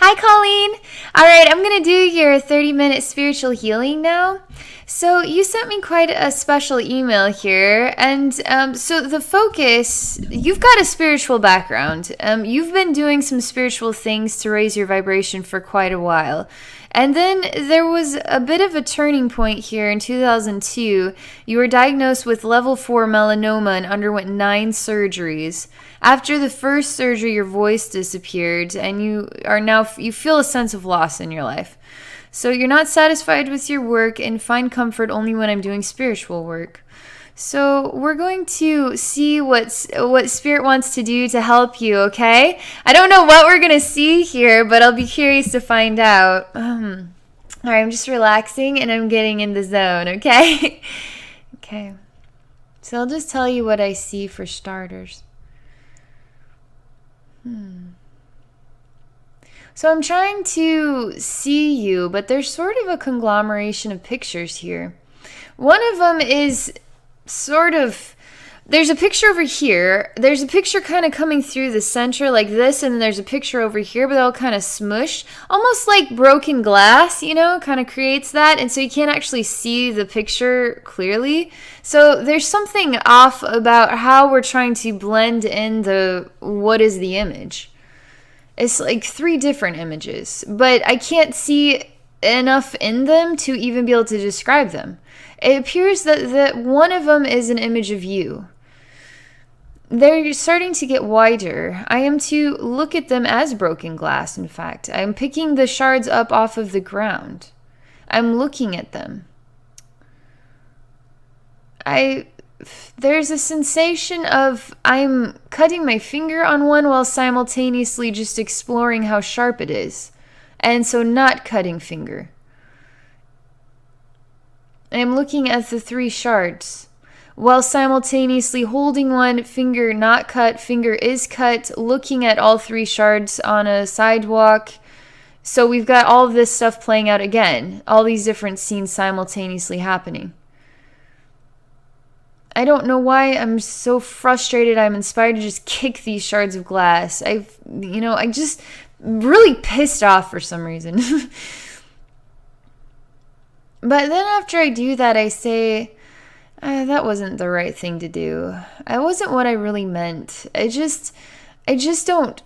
Hi, Colleen. All right, I'm going to do your 30-minute spiritual healing now. So, you sent me quite a special email here. And so, the focus, you've got a spiritual background. You've been doing some spiritual things to raise your vibration for quite a while. And then there was a bit of a turning point here in 2002. You were diagnosed with level 4 melanoma and underwent 9 surgeries. After the first surgery, your voice disappeared, and you feel a sense of loss in your life. So you're not satisfied with your work and find comfort only when I'm doing spiritual work. So we're going to see what Spirit wants to do to help you, okay? I don't know what we're going to see here, but I'll be curious to find out. All right, I'm just relaxing and I'm getting in the zone, okay? Okay. So I'll just tell you what I see for starters. So I'm trying to see you, but there's sort of a conglomeration of pictures here. One of them is there's a picture over here. There's a picture kind of coming through the center like this, and then there's a picture over here, but they're all kind of smushed. Almost like broken glass, kind of creates that, and so you can't actually see the picture clearly. So there's something off about how we're trying to blend in what is the image. It's like 3 different images, but I can't see enough in them to even be able to describe them. It appears that one of them is an image of you. They're starting to get wider. I am to look at them as broken glass, in fact. I'm picking the shards up off of the ground. I'm looking at them. There's a sensation of I'm cutting my finger on one while simultaneously just exploring how sharp it is. And so not cutting finger. I'm looking at the 3 shards while simultaneously holding one finger not cut, finger is cut, looking at all 3 shards on a sidewalk. So we've got all of this stuff playing out again, all these different scenes simultaneously happening. I don't know why I'm so frustrated. I'm inspired to just kick these shards of glass. I just really pissed off for some reason. But then after I do that, I say, that wasn't the right thing to do. It wasn't what I really meant. I don't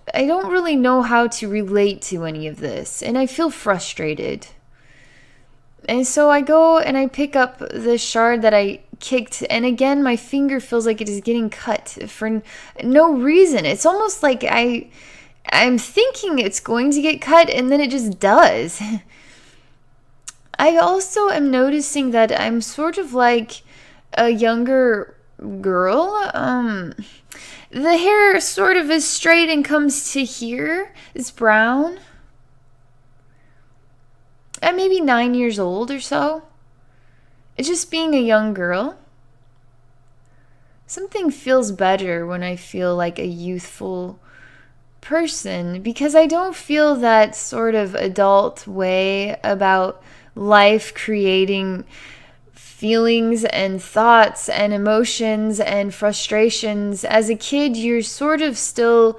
really know how to relate to any of this. And I feel frustrated. And so I go and I pick up the shard that I kicked. And again, my finger feels like it is getting cut for no reason. It's almost like I'm thinking it's going to get cut and then it just does. I also am noticing that I'm sort of like a younger girl. The hair sort of is straight and comes to here. It's brown. I'm maybe 9 years old or so. It's just being a young girl. Something feels better when I feel like a youthful person because I don't feel that sort of adult way about life creating feelings and thoughts and emotions and frustrations. As a kid, you're sort of still,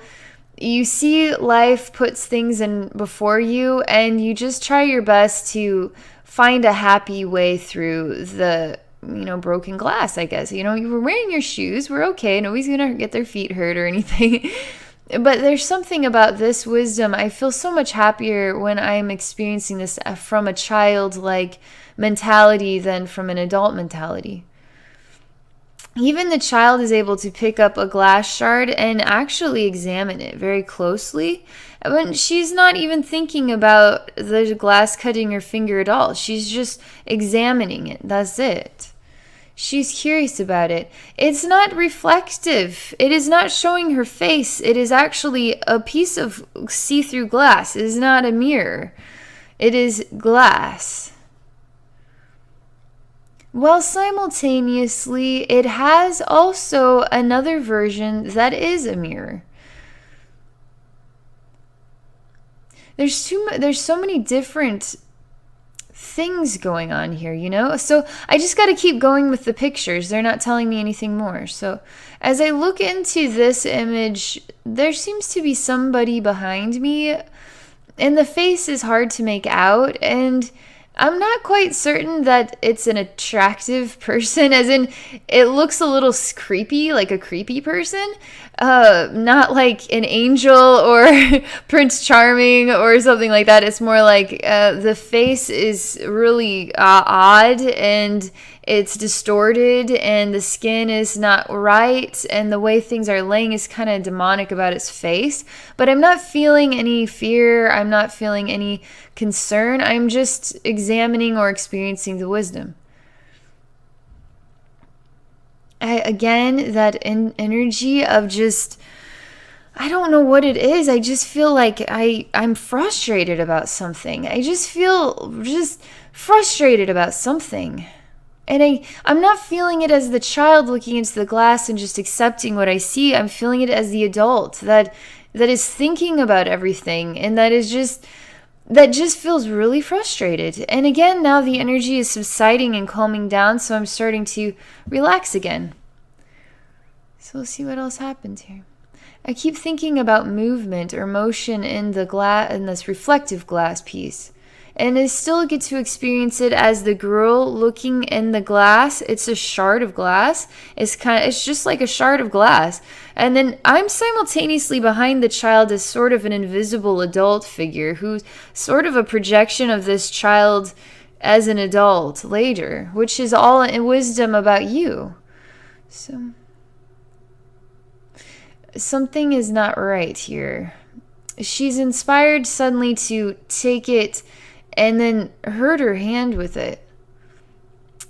you see life puts things in before you and you just try your best to find a happy way through the broken glass, I guess. You were wearing your shoes, we're okay, nobody's gonna get their feet hurt or anything. But there's something about this wisdom. I feel so much happier when I'm experiencing this from a child-like mentality than from an adult mentality. Even the child is able to pick up a glass shard and actually examine it very closely. When she's not even thinking about the glass cutting her finger at all. She's just examining it. That's it. She's curious about it. It's not reflective. It is not showing her face. It is actually a piece of see-through glass. It is not a mirror. It is glass. Well, simultaneously, it has also another version that is a mirror. There's so many different things going on here, So I just got to keep going with the pictures. They're not telling me anything more. So as I look into this image, there seems to be somebody behind me. And the face is hard to make out, and I'm not quite certain that it's an attractive person, as in it looks a little creepy, like a creepy person, not like an angel or Prince Charming or something like that. It's more like the face is really odd, and it's distorted, and the skin is not right, and the way things are laying is kind of demonic about its face. But I'm not feeling any fear. I'm not feeling any concern. I'm just examining or experiencing the wisdom. Again, that energy of just, I don't know what it is. I just feel like I'm frustrated about something. I just feel just frustrated about something. And I'm not feeling it as the child looking into the glass and just accepting what I see. I'm feeling it as the adult that is thinking about everything, and that just feels really frustrated. And again, now the energy is subsiding and calming down, so I'm starting to relax again. So we'll see what else happens here. I keep thinking about movement or motion in the glass, in this reflective glass piece. And I still get to experience it as the girl looking in the glass. It's a shard of glass. It's just like a shard of glass. And then I'm simultaneously behind the child as sort of an invisible adult figure who's sort of a projection of this child as an adult later, which is all in wisdom about you. So something is not right here. She's inspired suddenly to take it and then hurt her hand with it.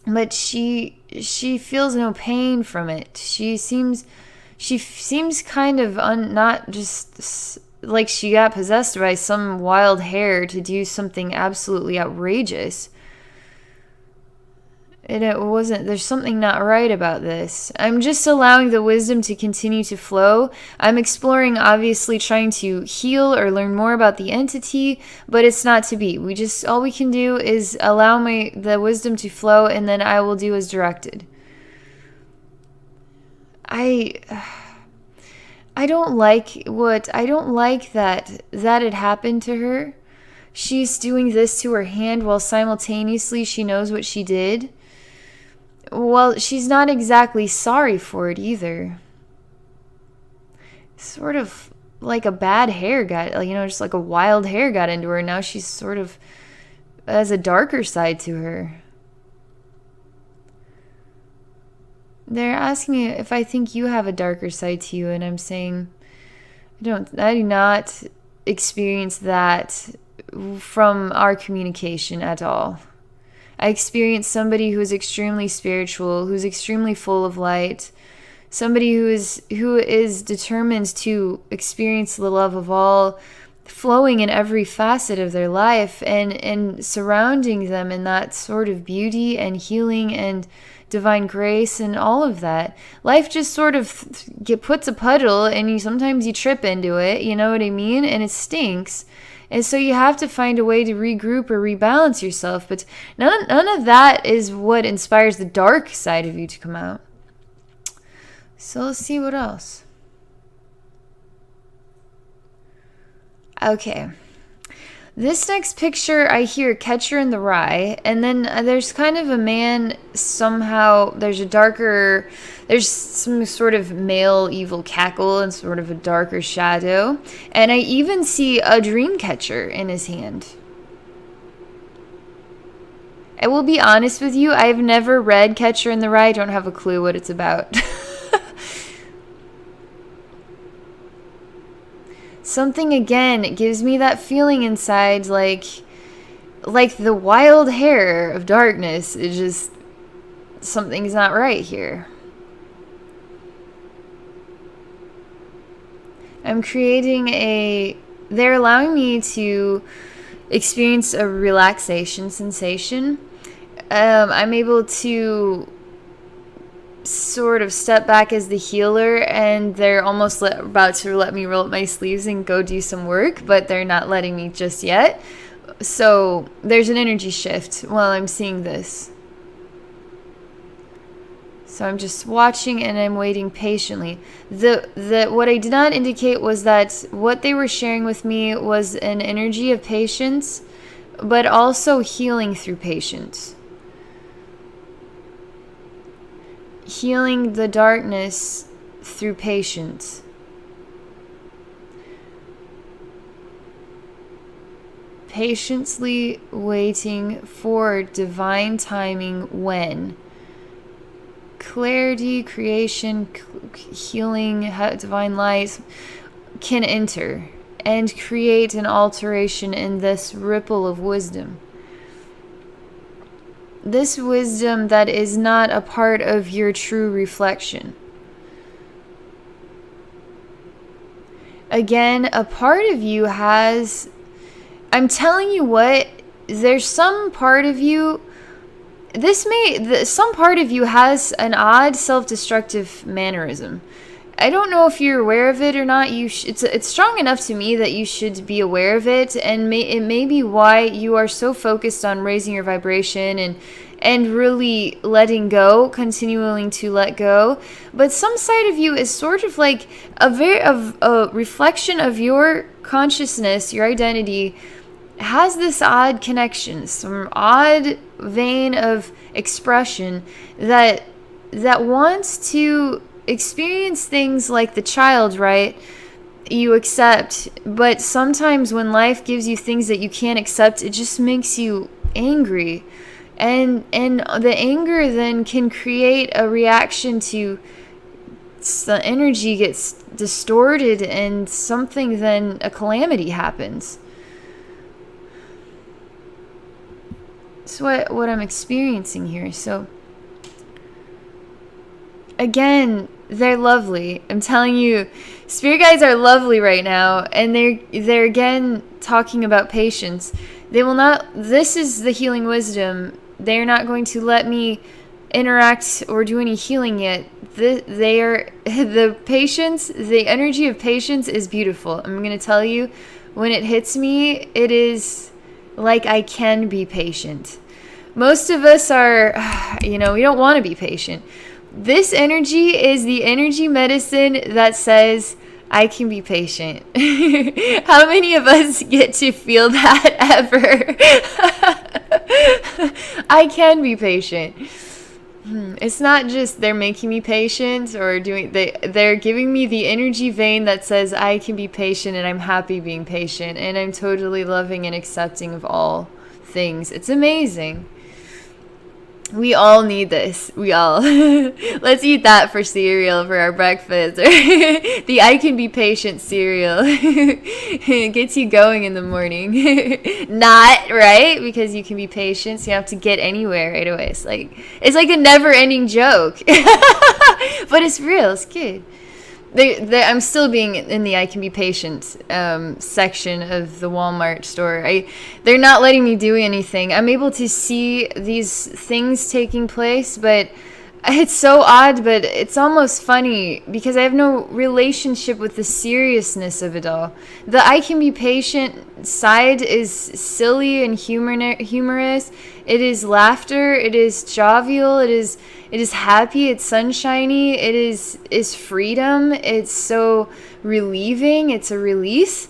But she feels no pain from it. She seems kind of not just like she got possessed by some wild hare to do something absolutely outrageous. And it wasn't, there's something not right about this. I'm just allowing the wisdom to continue to flow. I'm exploring, obviously, trying to heal or learn more about the entity, but it's not to be. All we can do is allow the wisdom to flow, and then I will do as directed. I don't like that it happened to her. She's doing this to her hand while simultaneously she knows what she did. Well, she's not exactly sorry for it either. Sort of like a bad hare just like a wild hare got into her. Now she's sort of has a darker side to her. They're asking me if I think you have a darker side to you, and I'm saying I do not experience that from our communication at all. I experience somebody who is extremely spiritual, who's extremely full of light, somebody who is determined to experience the love of all, flowing in every facet of their life, and surrounding them in that sort of beauty and healing and divine grace and all of that. Life just sort of puts a puddle, and sometimes you trip into it, you know what I mean? And it stinks. And so you have to find a way to regroup or rebalance yourself. But none of that is what inspires the dark side of you to come out. So let's see what else. Okay. This next picture, I hear Catcher in the Rye, and then there's kind of a man somehow, there's some sort of male evil cackle and sort of a darker shadow, and I even see a dream catcher in his hand. I will be honest with you, I've never read Catcher in the Rye, I don't have a clue what it's about. Something again gives me that feeling inside like the wild hare of darkness. It just, something's not right here. They're allowing me to experience a relaxation sensation. I'm able to sort of step back as the healer, and they're almost about to let me roll up my sleeves and go do some work, but they're not letting me just yet. So there's an energy shift while I'm seeing this. So I'm just watching and I'm waiting patiently. The what I did not indicate was that what they were sharing with me was an energy of patience, but also healing through patience. Healing the darkness through patience. Patiently waiting for divine timing when clarity, creation, healing, divine light can enter and create an alteration in this ripple of wisdom. This wisdom that is not a part of your true reflection. Again, a part of you has, I'm telling you what, there's some part of you, some part of you has an odd self-destructive mannerism. I don't know if you're aware of it or not. It's strong enough to me that you should be aware of it, and it may be why you are so focused on raising your vibration and really letting go, continuing to let go. But some side of you is sort of like a reflection of your consciousness, your identity, has this odd connection, some odd vein of expression that wants to experience things like the child, right? You accept, but sometimes when life gives you things that you can't accept, it just makes you angry. And the anger then can create a reaction to the energy gets distorted and something, then a calamity happens. It's what I'm experiencing here. So again, they're lovely. I'm telling you, spirit guides are lovely right now, and they're again talking about patience. They will not, this is the healing wisdom. They're not going to let me interact or do any healing yet. The patience, the energy of patience is beautiful. I'm going to tell you, when it hits me, it is like I can be patient. Most of us are, we don't want to be patient. This energy is the energy medicine that says, I can be patient. How many of us get to feel that ever? I can be patient. It's not just they're making me patient or they're giving me the energy vein that says I can be patient, and I'm happy being patient, and I'm totally loving and accepting of all things. It's amazing. We all need this. We all. Let's eat that for cereal for our breakfast. The I can be patient cereal. It gets you going in the morning. Not, right? Because you can be patient, so you have to get anywhere right away. It's like a never-ending joke. But it's real. It's good. I'm still being in the I can be patient section of the Walmart store. They're not letting me do anything. I'm able to see these things taking place, but it's so odd, but it's almost funny because I have no relationship with the seriousness of it all. The I can be patient side is silly and humorous. It is laughter. It is jovial. It is happy. It's sunshiny. It is freedom. It's so relieving. It's a release.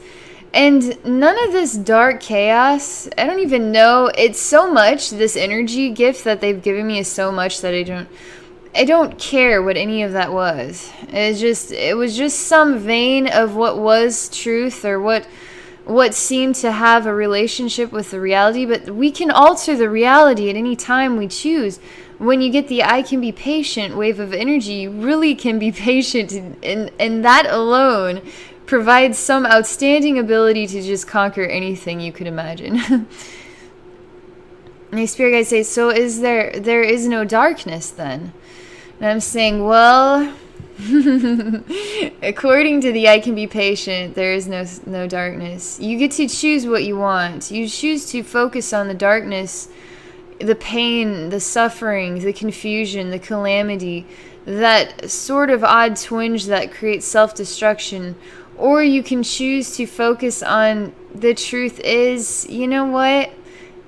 And none of this dark chaos, I don't even know. It's so much, this energy gift that they've given me is so much that I don't care what any of that was. It was just some vein of what was truth, or what seemed to have a relationship with the reality. But we can alter the reality at any time we choose. When you get the I can be patient wave of energy, you really can be patient, and that alone provides some outstanding ability to just conquer anything you could imagine. And the spirit guides say, so there is no darkness then? And I'm saying, well, according to the I can be patient, there is no darkness. You get to choose what you want. You choose to focus on the darkness, the pain, the suffering, the confusion, the calamity, that sort of odd twinge that creates self-destruction. Or you can choose to focus on the truth is, you know what?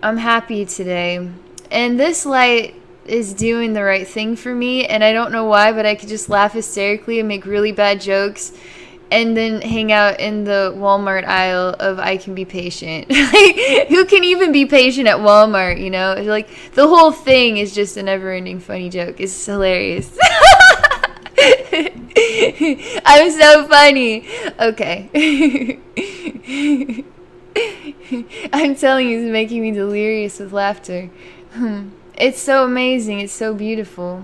I'm happy today. And this light is doing the right thing for me, and I don't know why, but I could just laugh hysterically and make really bad jokes and then hang out in the Walmart aisle of I can be patient. Like, who can even be patient at Walmart, you know? Like, the whole thing is just a never-ending funny joke. It's hilarious. I'm so funny. Okay. I'm telling you, it's making me delirious with laughter. It's so amazing. It's so beautiful.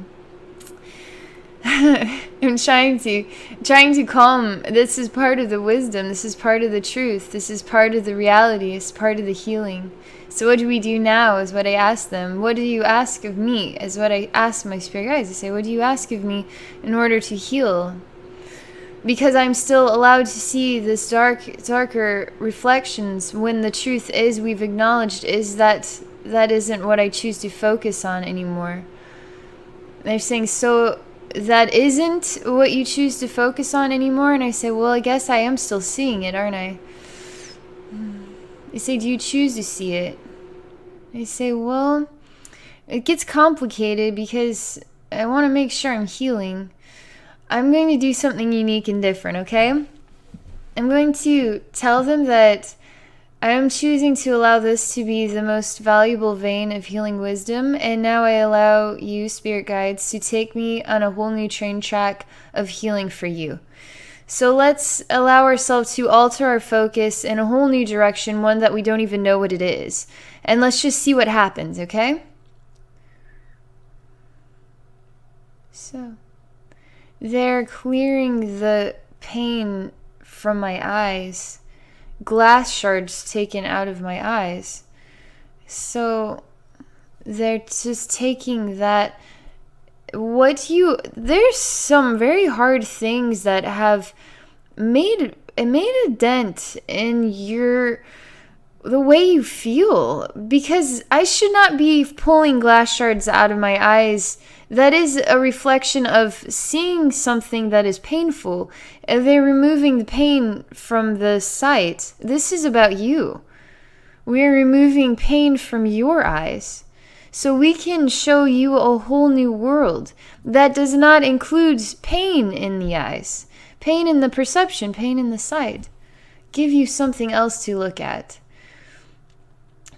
I'm trying to calm. This is part of the wisdom. This is part of the truth. This is part of the reality. It's part of the healing. So what do we do now is what I ask them. What do you ask of me is what I ask my spirit guides. I say, what do you ask of me in order to heal? Because I'm still allowed to see this darker reflections when the truth is, we've acknowledged, is that isn't what I choose to focus on anymore. They're saying, so that isn't what you choose to focus on anymore? And I say, well, I guess I am still seeing it, aren't I? They say, do you choose to see it? I say, well, it gets complicated because I want to make sure I'm healing. I'm going to do something unique and different, okay? I'm going to tell them that I am choosing to allow this to be the most valuable vein of healing wisdom, and now I allow you, spirit guides, to take me on a whole new train track of healing for you. So let's allow ourselves to alter our focus in a whole new direction, one that we don't even know what it is. And let's just see what happens, okay? So, they're clearing the pain from my eyes. Glass shards taken out of my eyes. So they're just taking that. There's some very hard things that have made a dent in the way you feel, because I should not be pulling glass shards out of my eyes. That is a reflection of seeing something that is painful. They're removing the pain from the sight. This is about you. We are removing pain from your eyes, so we can show you a whole new world that does not include pain in the eyes, pain in the perception, pain in the sight. Give you something else to look at.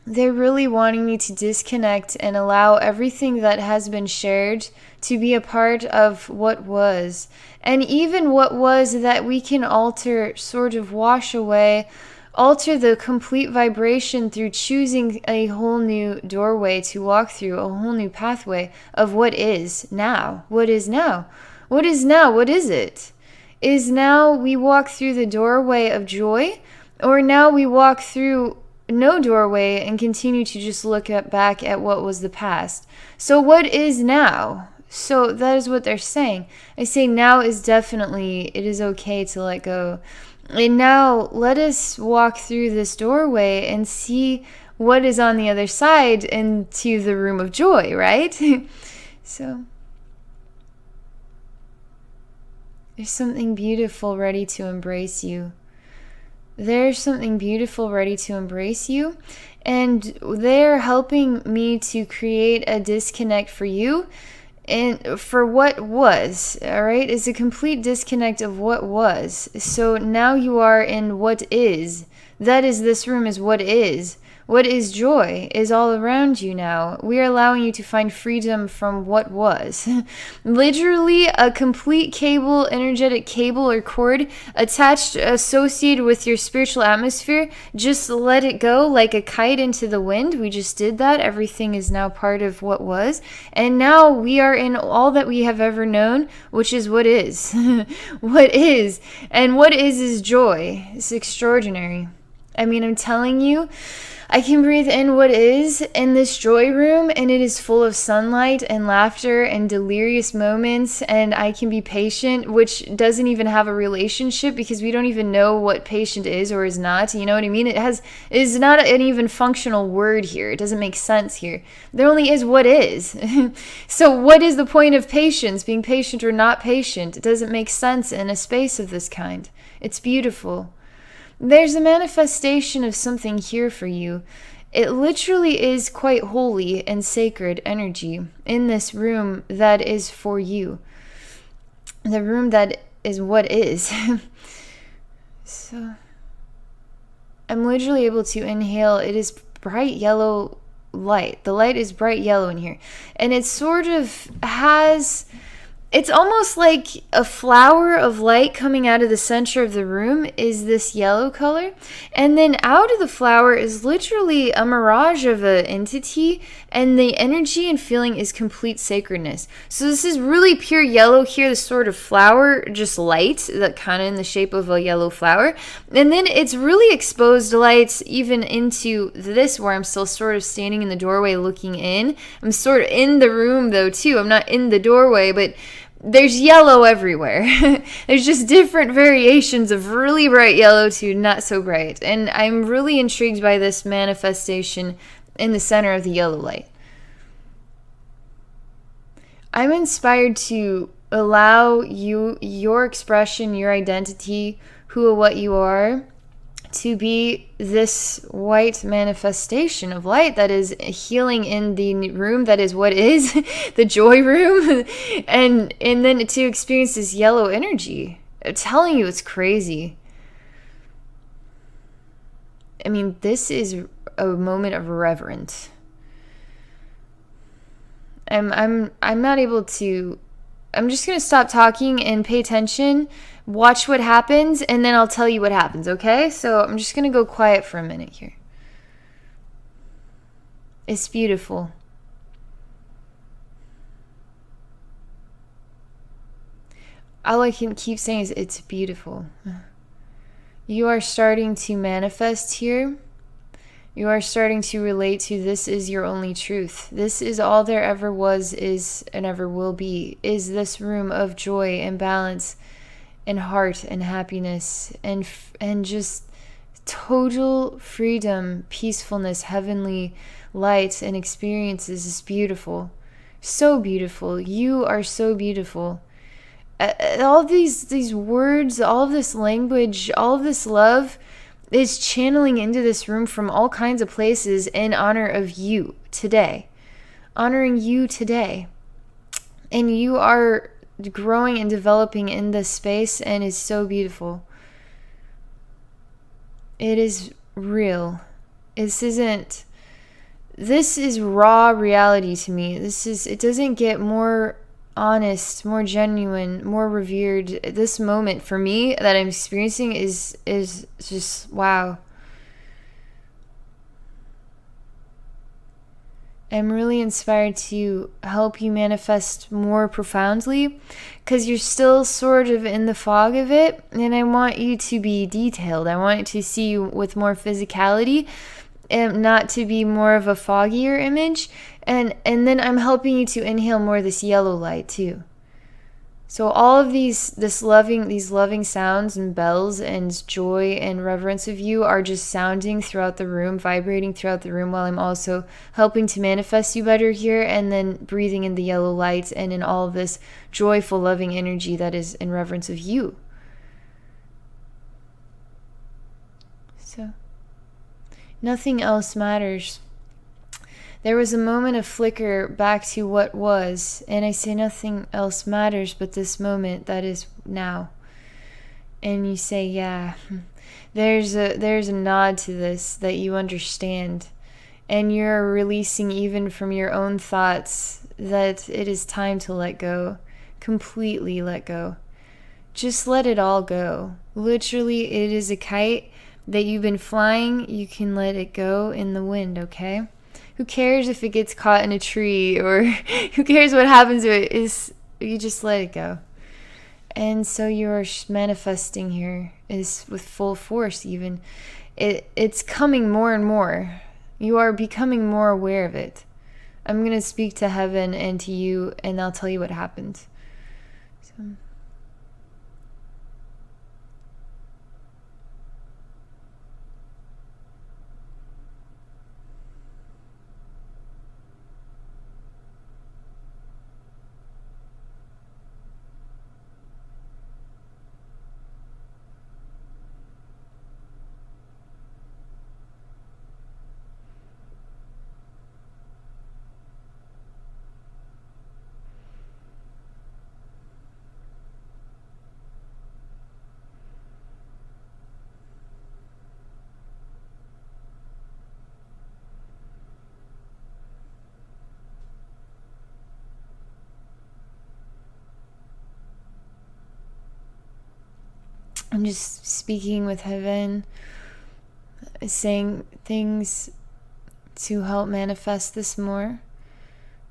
They're really wanting me to disconnect and allow everything that has been shared to be a part of what was. And even what was that we can alter, sort of wash away, alter the complete vibration through choosing a whole new doorway to walk through, a whole new pathway of what is now. What is now? What is now? What is it? Is now we walk through the doorway of joy, or now we walk through no doorway and continue to just look back at what was the past? So what is now? So that is what they're saying. I say now is definitely, it is okay to let go. And now let us walk through this doorway and see what is on the other side into the room of joy, right? So there's something beautiful ready to embrace you. There's something beautiful ready to embrace you, and they're helping me to create a disconnect for you and for what was, all right? It's a complete disconnect of what was. So now you are in what is. That is, this room is what is. What is joy is all around you now. We are allowing you to find freedom from what was. Literally a complete cable, energetic cable or cord attached, associated with your spiritual atmosphere. Just let it go like a kite into the wind. We just did that. Everything is now part of what was. And now we are in all that we have ever known, which is what is. What is. And what is joy. It's extraordinary. I mean, I'm telling you, I can breathe in what is in this joy room, and it is full of sunlight and laughter and delirious moments, and I can be patient, which doesn't even have a relationship because we don't even know what patient is or is not. You know what I mean? It is not an even functional word here. It doesn't make sense here. There only is what is. So what is the point of patience, being patient or not patient? It doesn't make sense in a space of this kind. It's beautiful. There's a manifestation of something here for you. It literally is quite holy and sacred energy in this room that is for you. The room that is what is. So I'm literally able to inhale. It is bright yellow light. The light is bright yellow in here. And it sort of has... It's almost like a flower of light coming out of the center of the room is this yellow color. And then out of the flower is literally a mirage of an entity. And the energy and feeling is complete sacredness. So this is really pure yellow here, the sort of flower, just light, that kind of in the shape of a yellow flower. And then it's really exposed lights even into this, where I'm still sort of standing in the doorway looking in. I'm sort of in the room though too. I'm not in the doorway, but there's yellow everywhere. There's just different variations of really bright yellow to not so bright. And I'm really intrigued by this manifestation in the center of the yellow light. I'm inspired to allow you, your expression, your identity, who or what you are, to be this white manifestation of light that is healing in the room that is what is, the joy room, and then to experience this yellow energy. I'm telling you, it's crazy. I mean, this is a moment of reverence. I'm not able to... I'm just going to stop talking and pay attention, watch what happens, and then I'll tell you what happens, okay? So I'm just going to go quiet for a minute here. It's beautiful. All I can keep saying is it's beautiful. You are starting to manifest here. You are starting to relate to this is your only truth. This is all there ever was, is, and ever will be. Is this room of joy and balance and heart and happiness and just total freedom, peacefulness, heavenly light and experiences is beautiful. So beautiful. You are so beautiful. All these words, all of this language, all of this love is channeling into this room from all kinds of places in honor of you today. Honoring you today. And you are growing and developing in this space, and it's so beautiful. It is real. This is raw reality to me. It doesn't get more honest, more genuine, more revered. This moment for me that I'm experiencing is just wow. I'm really inspired to help you manifest more profoundly, because you're still sort of in the fog of it, and I want you to be detailed. I want to see you with more physicality, and not to be more of a foggier image. And then I'm helping you to inhale more of this yellow light too. So all of these loving sounds and bells and joy and reverence of you are just sounding throughout the room, vibrating throughout the room, while I'm also helping to manifest you better here, and then breathing in the yellow light and in all of this joyful, loving energy that is in reverence of you. So nothing else matters. There was a moment of flicker back to what was, and I say nothing else matters but this moment that is now. And you say, yeah, there's a nod to this that you understand, and you're releasing even from your own thoughts that it is time to let go, completely let go. Just let it all go. Literally, it is a kite that you've been flying. You can let it go in the wind, okay? Who cares if it gets caught in a tree, or who cares what happens to it? You just let it go. And so you're manifesting here is with full force even. It's coming more and more. You are becoming more aware of it. I'm going to speak to heaven and to you, and I'll tell you what happened. So... I'm just speaking with heaven, saying things to help manifest this more,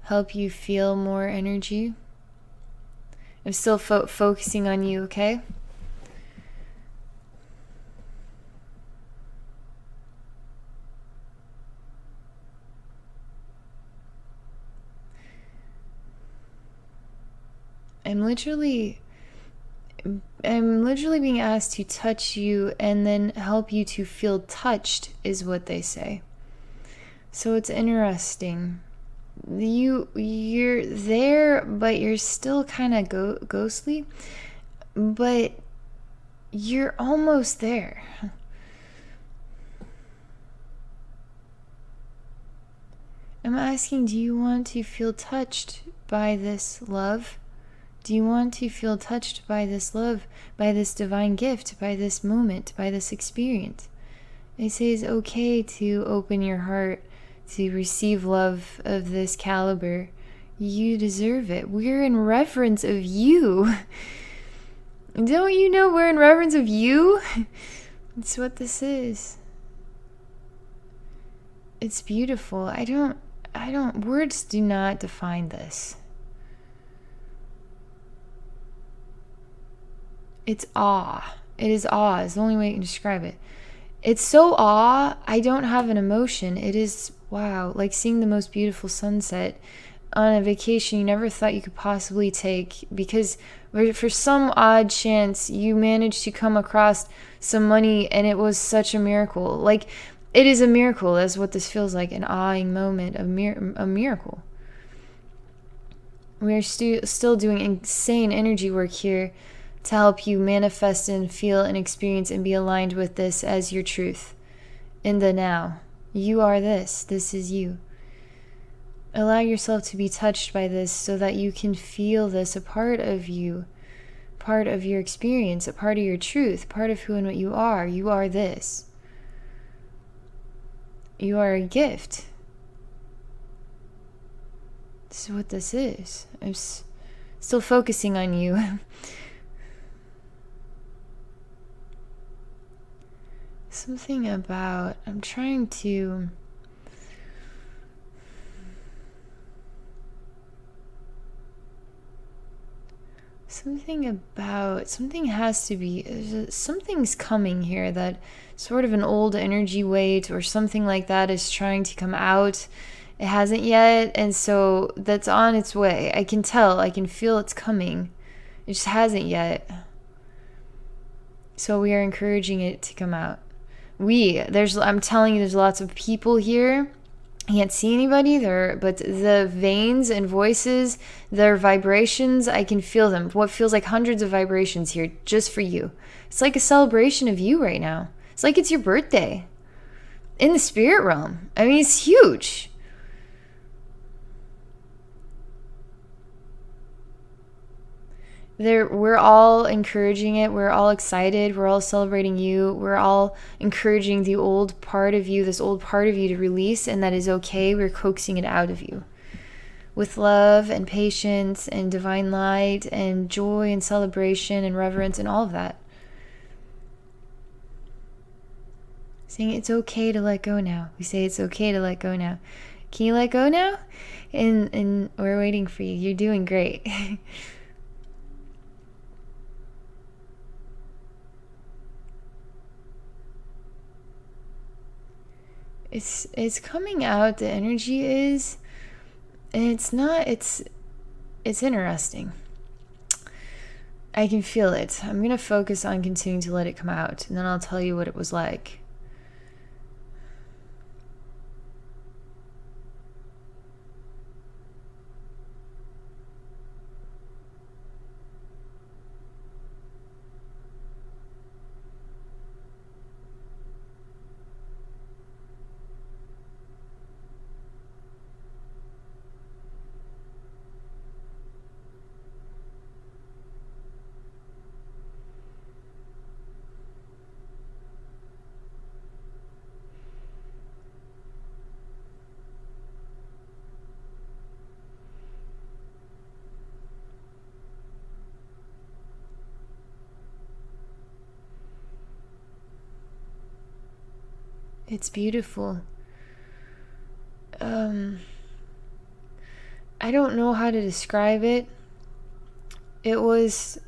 help you feel more energy. I'm still focusing on you, okay? I'm literally being asked to touch you and then help you to feel touched, is what they say. So it's interesting. You're there, but you're still kind of ghostly, but you're almost there. I'm asking, do you want to feel touched by this love? Do you want to feel touched by this love, by this divine gift, by this moment, by this experience? They say it's okay to open your heart to receive love of this caliber. You deserve it. We're in reverence of you. Don't you know we're in reverence of you? That's what this is. It's beautiful. Words do not define this. It's awe. It is awe. It's the only way I can describe it. It's so awe, I don't have an emotion. It is, wow, like seeing the most beautiful sunset on a vacation you never thought you could possibly take, because for some odd chance you managed to come across some money and it was such a miracle. Like, it is a miracle. That's what this feels like, an awing moment, a miracle. We are still doing insane energy work here to help you manifest and feel and experience and be aligned with this as your truth in the now. You are this. This is you. Allow yourself to be touched by this so that you can feel this, a part of you, part of your experience, a part of your truth, part of who and what you are. You are this. You are a gift. This is what this is. I'm still focusing on you. Something about, something's coming here, that sort of an old energy weight or something like that is trying to come out. It hasn't yet, and so that's on its way. I can tell, I can feel it's coming. It just hasn't yet. So we are encouraging it to come out. I'm telling you, there's lots of people here. I can't see anybody there, but the veins and voices, their vibrations, I can feel them. What feels like hundreds of vibrations here just for you. It's like a celebration of you right now. It's like it's your birthday in the spirit realm. I mean, it's huge. We're all encouraging it. We're all excited. We're all celebrating you. We're all encouraging the old part of you, this old part of you, to release, and that is okay. We're coaxing it out of you with love and patience and divine light and joy and celebration and reverence and all of that. Saying it's okay to let go now. We say it's okay to let go now. Can you let go now? And we're waiting for you. You're doing great. It's coming out, the energy is, and it's interesting. I can feel it. I'm going to focus on continuing to let it come out, and then I'll tell you what it was like. It's beautiful. I don't know how to describe it. There was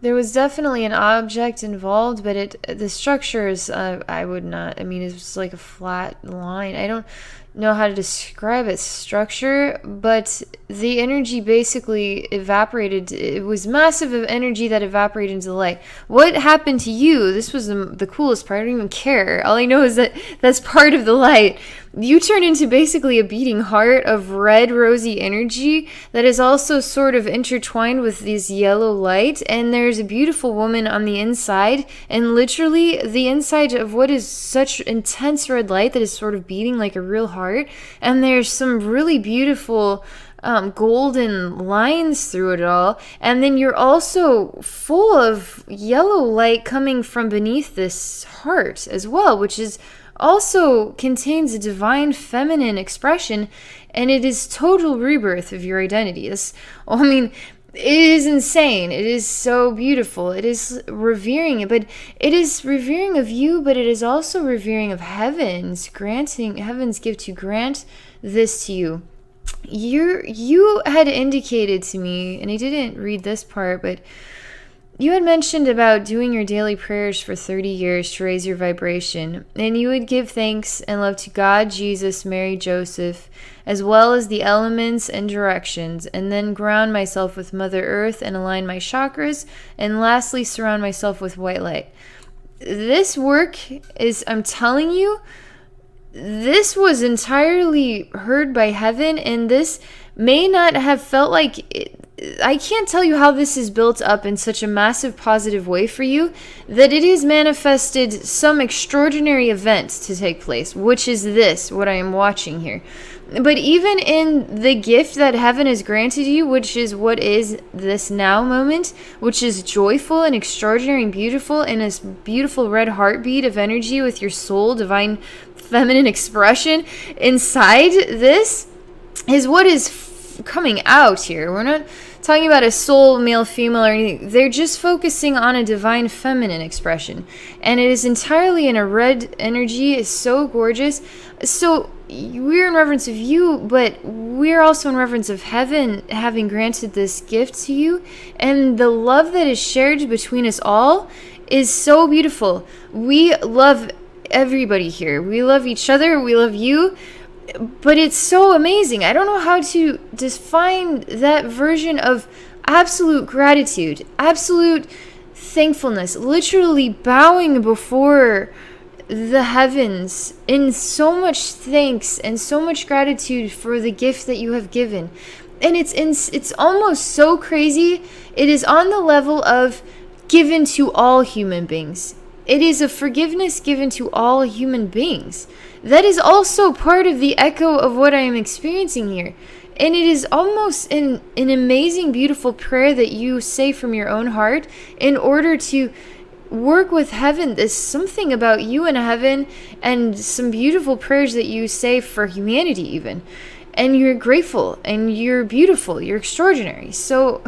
definitely an object involved, but the structure is, I would not, I mean, it's like a flat line. I don't know how to describe its structure, but the energy basically evaporated. It was massive of energy that evaporated into the light. What happened to you? This was the coolest part. I don't even care. All I know is that that's part of the light. You turn into basically a beating heart of red, rosy energy that is also sort of intertwined with this yellow light. And there's a beautiful woman on the inside. And literally, the inside of what is such intense red light that is sort of beating like a real heart. And there's some really beautiful golden lines through it all. And then you're also full of yellow light coming from beneath this heart as well, which is also contains a divine feminine expression, and it is total rebirth of your identity. I mean, it is insane. It is so beautiful. It is revering, but it is revering of you, but it is also revering of heaven's gift to grant this to you. You had indicated to me, and I didn't read this part, but you had mentioned about doing your daily prayers for 30 years to raise your vibration, and you would give thanks and love to God, Jesus, Mary, Joseph, as well as the elements and directions, and then ground myself with Mother Earth and align my chakras, and lastly surround myself with white light. This work is, I'm telling you, this was entirely heard by heaven, and this may not have felt like I can't tell you how this is built up in such a massive positive way for you that it has manifested some extraordinary event to take place, which is this, what I am watching here. But even in the gift that heaven has granted you, which is what is this now moment, which is joyful and extraordinary and beautiful, and this beautiful red heartbeat of energy with your soul, divine feminine expression, inside this is what is coming out here. We're not talking about a soul, male, female, or anything. They're just focusing on a divine feminine expression. And it is entirely in a red energy. It's so gorgeous. So we're in reverence of you, but we're also in reverence of heaven having granted this gift to you. And the love that is shared between us all is so beautiful. We love everybody here. We love each other. We love you. But it's so amazing. I don't know how to define that version of absolute gratitude, absolute thankfulness, literally bowing before the heavens in so much thanks and so much gratitude for the gift that you have given. And it's almost so crazy. It is on the level of given to all human beings. It is a forgiveness given to all human beings. That is also part of the echo of what I am experiencing here. And it is almost an amazing, beautiful prayer that you say from your own heart in order to work with heaven. There's something about you and heaven and some beautiful prayers that you say for humanity even. And you're grateful and you're beautiful. You're extraordinary. So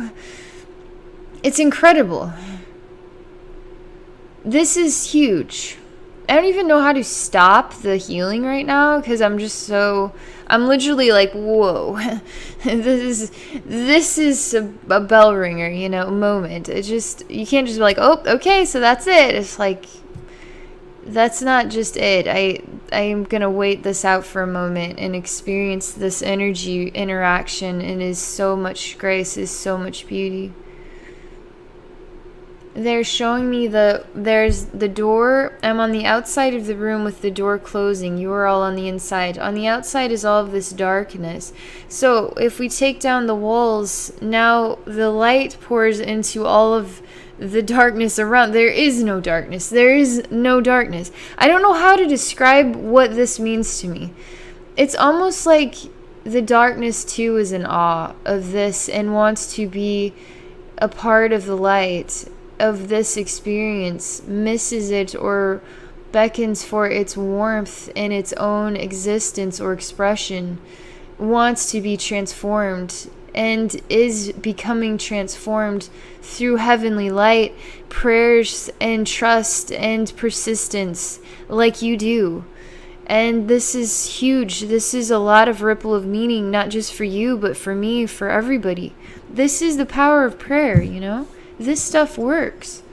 it's incredible. This is huge. I don't even know how to stop the healing right now because I'm literally like, whoa, this is a bell ringer, moment. You can't just be like, oh, okay, so that's it. It's like, that's not just it. I am going to wait this out for a moment and experience this energy interaction. It is so much grace, is so much beauty. They're showing me there's the door. I'm on the outside of the room with the door closing. You are all on the inside. On the outside is all of this darkness. So if we take down the walls, now the light pours into all of the darkness around. There is no darkness. There is no darkness. I don't know how to describe what this means to me. It's almost like the darkness too is in awe of this and wants to be a part of the light of this experience, misses it or beckons for its warmth in its own existence or expression, wants to be transformed and is becoming transformed through heavenly light, prayers and trust and persistence like you do. And this is huge. This is a lot of ripple of meaning, not just for you, but for me, for everybody. This is the power of prayer, you know? This stuff works.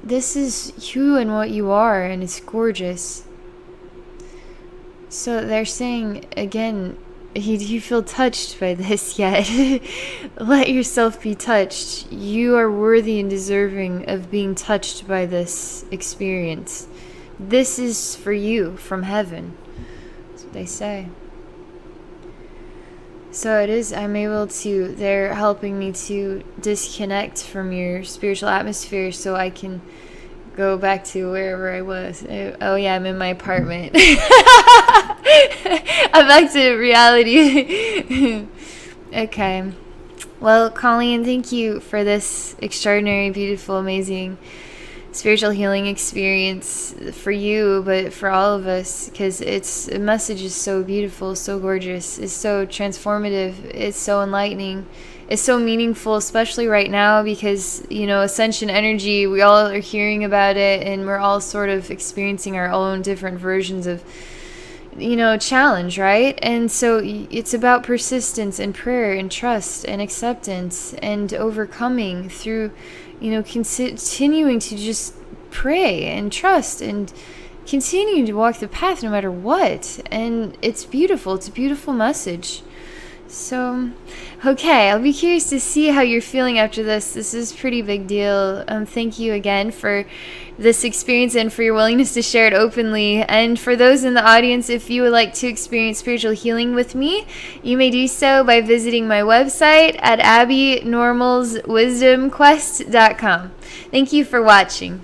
This is you and what you are, and it's gorgeous. So they're saying, again, do you feel touched by this yet? Let yourself be touched. You are worthy and deserving of being touched by this experience. This is for you from heaven. That's what they say. So it is, they're helping me to disconnect from your spiritual atmosphere so I can go back to wherever I was. Oh yeah, I'm in my apartment. I'm back to reality. Okay. Well, Colleen, thank you for this extraordinary, beautiful, amazing spiritual healing experience for you, but for all of us, because the message is so beautiful, so gorgeous, it's so transformative, it's so enlightening, it's so meaningful, especially right now because, Ascension energy, we all are hearing about it, and we're all sort of experiencing our own different versions of challenge, right? And so it's about persistence and prayer and trust and acceptance and overcoming through continuing to just pray and trust and continuing to walk the path no matter what. And it's beautiful. It's a beautiful message. So, okay, I'll be curious to see how you're feeling after this. This is a pretty big deal. Thank you again for this experience and for your willingness to share it openly. And for those in the audience, if you would like to experience spiritual healing with me, you may do so by visiting my website at abbynormalswisdomquest.com. Thank you for watching.